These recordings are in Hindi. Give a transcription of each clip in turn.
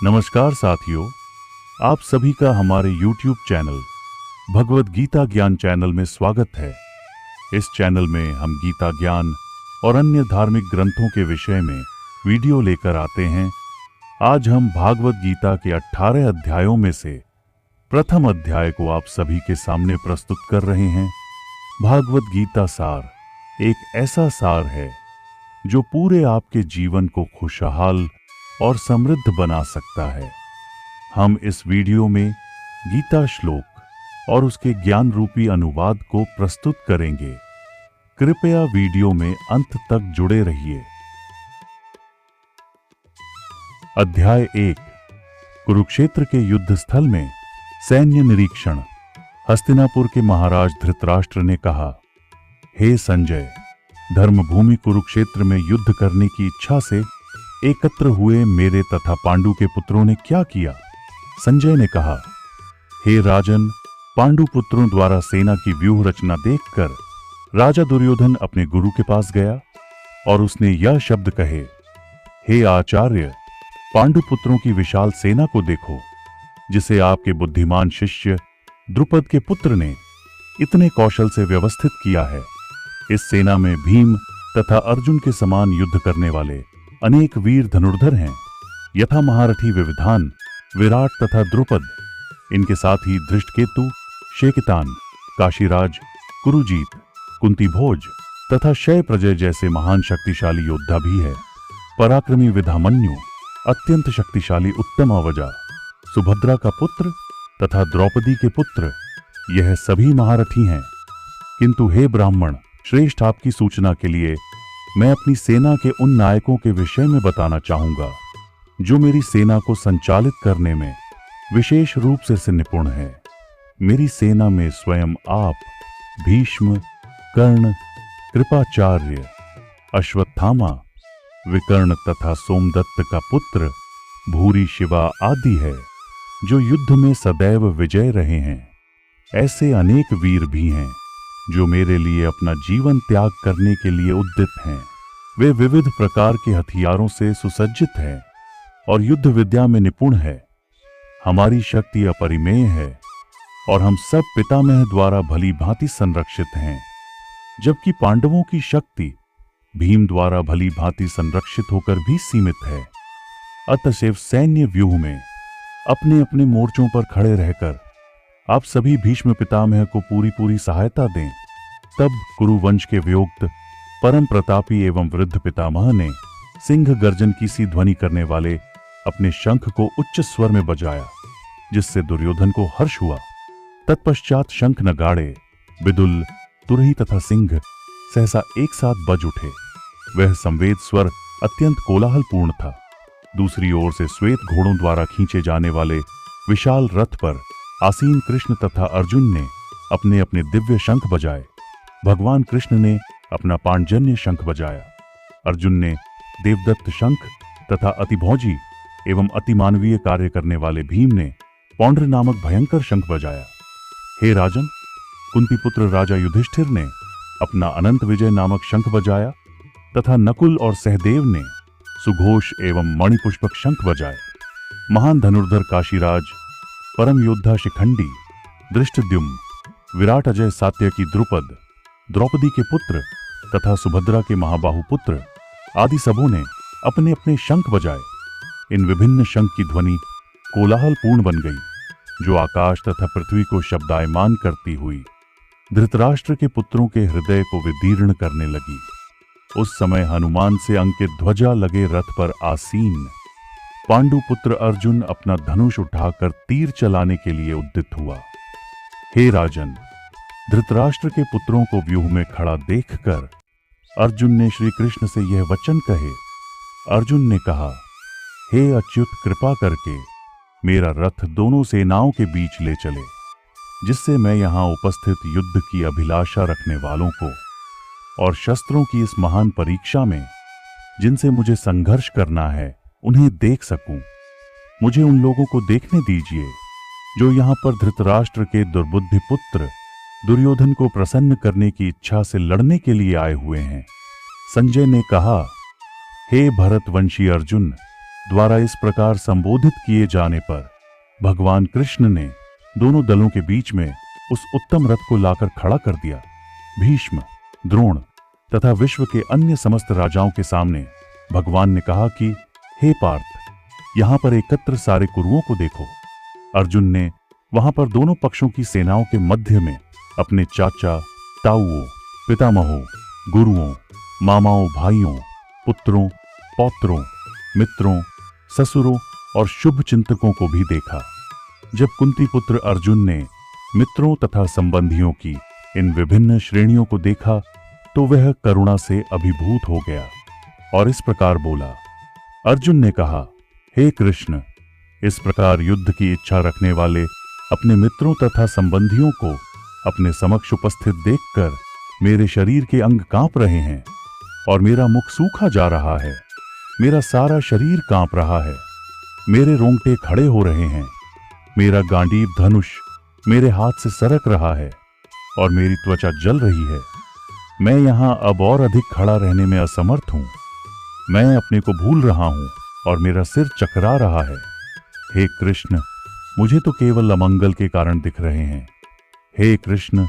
नमस्कार साथियों, आप सभी का हमारे YouTube चैनल भगवत गीता ज्ञान चैनल में स्वागत है। इस चैनल में हम गीता ज्ञान और अन्य धार्मिक ग्रंथों के विषय में वीडियो लेकर आते हैं। आज हम भागवत गीता के 18 अध्यायों में से प्रथम अध्याय को आप सभी के सामने प्रस्तुत कर रहे हैं। भागवत गीता सार एक ऐसा सार है जो पूरे आपके जीवन को खुशहाल और समृद्ध बना सकता है। हम इस वीडियो में गीता श्लोक और उसके ज्ञान रूपी अनुवाद को प्रस्तुत करेंगे। कृपया वीडियो में अंत तक जुड़े रहिए। अध्याय 1 कुरुक्षेत्र के युद्ध स्थल में सैन्य निरीक्षण। हस्तिनापुर के महाराज धृतराष्ट्र ने कहा, हे संजय, धर्मभूमि कुरुक्षेत्र में युद्ध करने की इच्छा से एकत्र हुए मेरे तथा पांडु के पुत्रों ने क्या किया? संजय ने कहा, हे राजन, पांडु पुत्रों द्वारा सेना की व्यूह रचना देखकर राजा दुर्योधन अपने गुरु के पास गया और उसने यह शब्द कहे, हे आचार्य, पांडु पुत्रों की विशाल सेना को देखो, जिसे आपके बुद्धिमान शिष्य द्रुपद के पुत्र ने इतने कौशल से व्यवस्थित किया है। इस सेना में भीम तथा अर्जुन के समान युद्ध करने वाले अनेक वीर धनुर्धर हैं, यथा महारथी विविधान, विराट तथा द्रुपद। इनके साथ ही धृष्टकेतु, शेकितान, काशीराज, कुरुजीत, कुंतीभोज तथा शय प्रजय जैसे महान शक्तिशाली योद्धा भी है। पराक्रमी विधामन्यु, अत्यंत शक्तिशाली उत्तमावजा, सुभद्रा का पुत्र तथा द्रौपदी के पुत्र, यह सभी महारथी हैं। किंतु हे ब्राह्मण श्रेष्ठ, आपकी सूचना के लिए मैं अपनी सेना के उन नायकों के विषय में बताना चाहूंगा जो मेरी सेना को संचालित करने में विशेष रूप से निपुण है। मेरी सेना में स्वयं आप, भीष्म, कर्ण, कृपाचार्य, अश्वत्थामा, विकर्ण तथा सोमदत्त का पुत्र भूरी शिवा आदि है, जो युद्ध में सदैव विजय रहे हैं। ऐसे अनेक वीर भी हैं जो मेरे लिए अपना जीवन त्याग करने के लिए उद्यत हैं। वे विविध प्रकार के हथियारों से सुसज्जित हैं और युद्ध विद्या में निपुण है। हमारी शक्ति अपरिमेय है और हम सब पितामह द्वारा भली भांति संरक्षित हैं, जबकि पांडवों की शक्ति भीम द्वारा भली भांति संरक्षित होकर भी सीमित है। अतएव सैन्य व्यूह में अपने अपने मोर्चों पर खड़े रहकर आप सभी भीष्म पितामह को पूरी सहायता दें। तब कुरुवंश के व्योक्त परम प्रतापी एवं वृद्ध पितामह ने सिंह गर्जन की सी ध्वनि करने वाले अपने शंख को उच्च स्वर में बजाया, जिससे दुर्योधन को हर्ष हुआ। तत्पश्चात शंख नगाड़े, विदुल, तुरही तथा सिंह सहसा एक साथ बज उठे। वह संवेद स्वर अत्यंत कोलाहलपूर्ण था। दूसरी ओर से श्वेत घोड़ों द्वारा खींचे जाने वाले विशाल रथ पर आसीन कृष्ण तथा अर्जुन ने अपने अपने दिव्य शंख बजाए। भगवान कृष्ण ने अपना पांजन्य शंख बजाया। अर्जुन ने देवदत्त शंख तथा अतिभौजी एवं अतिमानवीय कार्य करने वाले भीम ने पौंड्र नामक भयंकर शंख बजाया। हे राजन, कुंती पुत्र राजा युधिष्ठिर ने अपना अनंत विजय नामक शंख बजाया तथा नकुल और सहदेव ने सुघोष एवं मणिपुष्पक शंख बजाए। महान धनुर्धर काशीराज, परम योद्धा शिखंडी, दृष्टद्युम्न, विराट अजय सात्यकी द्रुपद, द्रौपदी के पुत्र तथा सुभद्रा के महाबाहु पुत्र आदि सबों ने अपने अपने शंख बजाए। इन विभिन्न शंख की ध्वनि कोलाहलपूर्ण बन गई, जो आकाश तथा पृथ्वी को शब्दायमान करती हुई धृतराष्ट्र के पुत्रों के हृदय को विदीर्ण करने लगी। उस समय हनुमान से अंकित ध्वजा लगे रथ पर आसीन पांडु पुत्र अर्जुन अपना धनुष उठाकर तीर चलाने के लिए उद्यत हुआ। हे राजन, धृतराष्ट्र के पुत्रों को व्यूह में खड़ा देखकर अर्जुन ने श्री कृष्ण से यह वचन कहे। अर्जुन ने कहा, हे अच्युत, कृपा करके मेरा रथ दोनों सेनाओं के बीच ले चले, जिससे मैं यहां उपस्थित युद्ध की अभिलाषा रखने वालों को और शस्त्रों की इस महान परीक्षा में जिनसे मुझे संघर्ष करना है उन्हें देख सकूं। मुझे उन लोगों को देखने दीजिए जो यहां पर धृतराष्ट्र के दुर्बुद्धि पुत्र दुर्योधन को प्रसन्न करने की इच्छा से लड़ने के लिए आए हुए हैं। संजय ने कहा, हे भरतवंशी अर्जुन, द्वारा इस प्रकार संबोधित किए जाने पर भगवान कृष्ण ने दोनों दलों के बीच में उस उत्तम रथ को लाकर खड़ा कर दिया। भीष्म, द्रोण तथा विश्व के अन्य समस्त राजाओं के सामने भगवान ने कहा कि हे पार्थ, यहां पर एकत्र सारे कुरुओं को देखो। अर्जुन ने वहां पर दोनों पक्षों की सेनाओं के मध्य में अपने चाचा, ताऊओं, पितामहों, गुरुओं, मामाओं, भाइयों, पुत्रों, पौत्रों, मित्रों, ससुरों और शुभ चिंतकों को भी देखा। जब कुंती पुत्र अर्जुन ने मित्रों तथा संबंधियों की इन विभिन्न श्रेणियों को देखा तो वह करुणा से अभिभूत हो गया और इस प्रकार बोला। अर्जुन ने कहा, हे कृष्ण, इस प्रकार युद्ध की इच्छा रखने वाले अपने मित्रों तथा संबंधियों को अपने समक्ष उपस्थित देखकर मेरे शरीर के अंग कांप रहे हैं और मेरा मुख सूखा जा रहा है। मेरा सारा शरीर कांप रहा है, मेरे रोंगटे खड़े हो रहे हैं, मेरा गांडीव धनुष मेरे हाथ से सरक रहा है और मेरी त्वचा जल रही है। मैं यहां अब और अधिक खड़ा रहने में असमर्थ हूं। मैं अपने को भूल रहा हूं और मेरा सिर चकरा रहा है। हे कृष्ण, मुझे तो केवल अमंगल के कारण दिख रहे हैं। हे कृष्ण,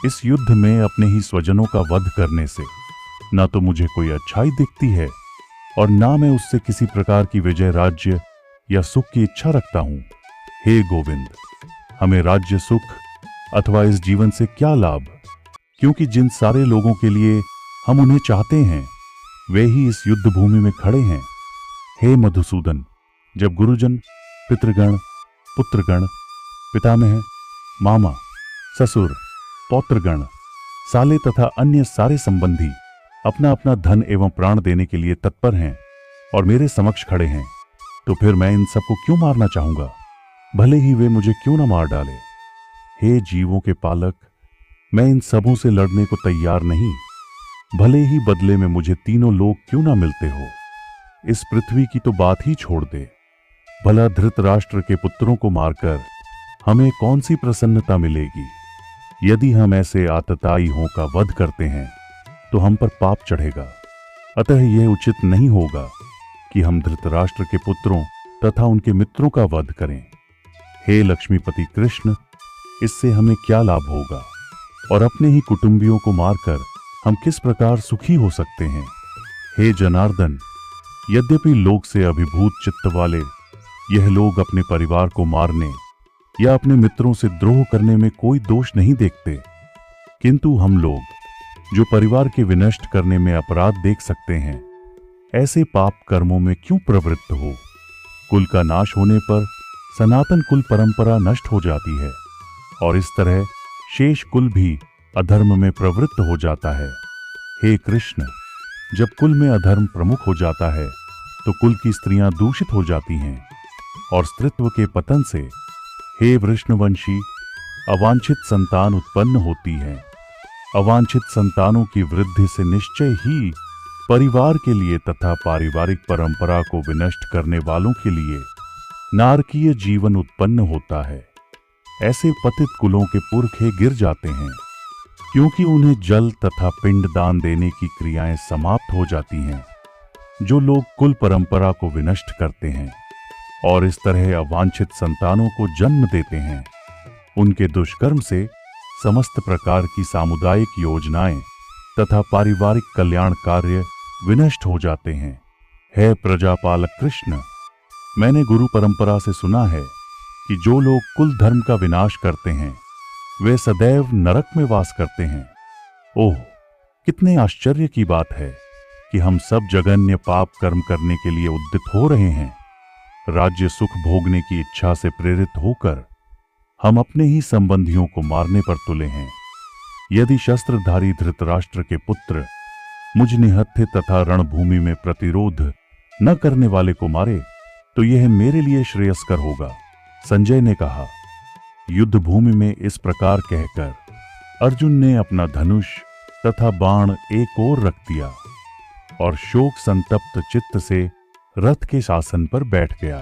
इस युद्ध में अपने ही स्वजनों का वध करने से ना तो मुझे कोई अच्छाई दिखती है और ना मैं उससे किसी प्रकार की विजय, राज्य या सुख की इच्छा रखता हूं। हे गोविंद, हमें राज्य, सुख अथवा इस जीवन से क्या लाभ, क्योंकि जिन सारे लोगों के लिए हम उन्हें चाहते हैं वे ही इस युद्ध भूमि में खड़े हैं। हे मधुसूदन, जब गुरुजन, पितृगण, पुत्रगण, पितामह, मामा, ससुर, पौत्रगण, साले तथा अन्य सारे संबंधी अपना अपना धन एवं प्राण देने के लिए तत्पर हैं और मेरे समक्ष खड़े हैं, तो फिर मैं इन सबको क्यों मारना चाहूंगा, भले ही वे मुझे क्यों न मार डाले। हे जीवों के पालक, मैं इन सबों से लड़ने को तैयार नहीं, भले ही बदले में मुझे तीनों लोग क्यों ना मिलते हो। इस पृथ्वी की तो बात ही छोड़ दे, भला धृतराष्ट्र के पुत्रों को मारकर हमें कौन सी प्रसन्नता मिलेगी। यदि हम ऐसे आतताईयों का वध करते हैं तो हम पर पाप चढ़ेगा। अतः यह उचित नहीं होगा कि हम धृतराष्ट्र के पुत्रों तथा उनके मित्रों का वध करें। हे लक्ष्मीपति कृष्ण, इससे हमें क्या लाभ होगा और अपने ही कुटुंबियों को मारकर हम किस प्रकार सुखी हो सकते हैं। हे जनार्दन, यद्यपि लोक से अभिभूत चित्त वाले यह लोग अपने परिवार को मारने या अपने मित्रों से द्रोह करने में कोई दोष नहीं देखते, किंतु हम लोग जो परिवार के विनष्ट करने में अपराध देख सकते हैं, ऐसे पाप कर्मों में क्यों प्रवृत्त हो। कुल का नाश होने पर सनातन कुल परंपरा नष्ट हो जाती है और इस तरह शेष कुल भी अधर्म में प्रवृत्त हो जाता है। हे कृष्ण, जब कुल में अधर्म प्रमुख हो जाता है तो कुल की स्त्रियां दूषित हो जाती हैं और स्त्रीत्व के पतन से हे वृष्णवंशी अवांछित संतान उत्पन्न होती है। अवांछित संतानों की वृद्धि से निश्चय ही परिवार के लिए तथा पारिवारिक परंपरा को विनष्ट करने वालों के लिए नारकीय जीवन उत्पन्न होता है। ऐसे पतित कुलों के पुरखे गिर जाते हैं क्योंकि उन्हें जल तथा पिंड दान देने की क्रियाएं समाप्त हो जाती हैं। जो लोग कुल परंपरा को विनष्ट करते हैं और इस तरह अवांछित संतानों को जन्म देते हैं, उनके दुष्कर्म से समस्त प्रकार की सामुदायिक योजनाएं तथा पारिवारिक कल्याण कार्य विनष्ट हो जाते हैं। हे प्रजापालक कृष्ण, मैंने गुरु परंपरा से सुना है कि जो लोग कुल धर्म का विनाश करते हैं वे सदैव नरक में वास करते हैं। ओह, कितने आश्चर्य की बात है कि हम सब जघन्य पाप कर्म करने के लिए उद्यत हो रहे हैं। राज्य सुख भोगने की इच्छा से प्रेरित होकर हम अपने ही संबंधियों को मारने पर तुले हैं। यदि शस्त्रधारी धृतराष्ट्र के पुत्र मुझ निहत्थे तथा रणभूमि में प्रतिरोध न करने वाले को मारे तो यह मेरे लिए श्रेयस्कर होगा। संजय ने कहा। युद्ध भूमि में इस प्रकार कहकर अर्जुन ने अपना धनुष तथा बाण एक ओर रख दिया और शोक संतप्त चित्त से रथ के शासन पर बैठ गया।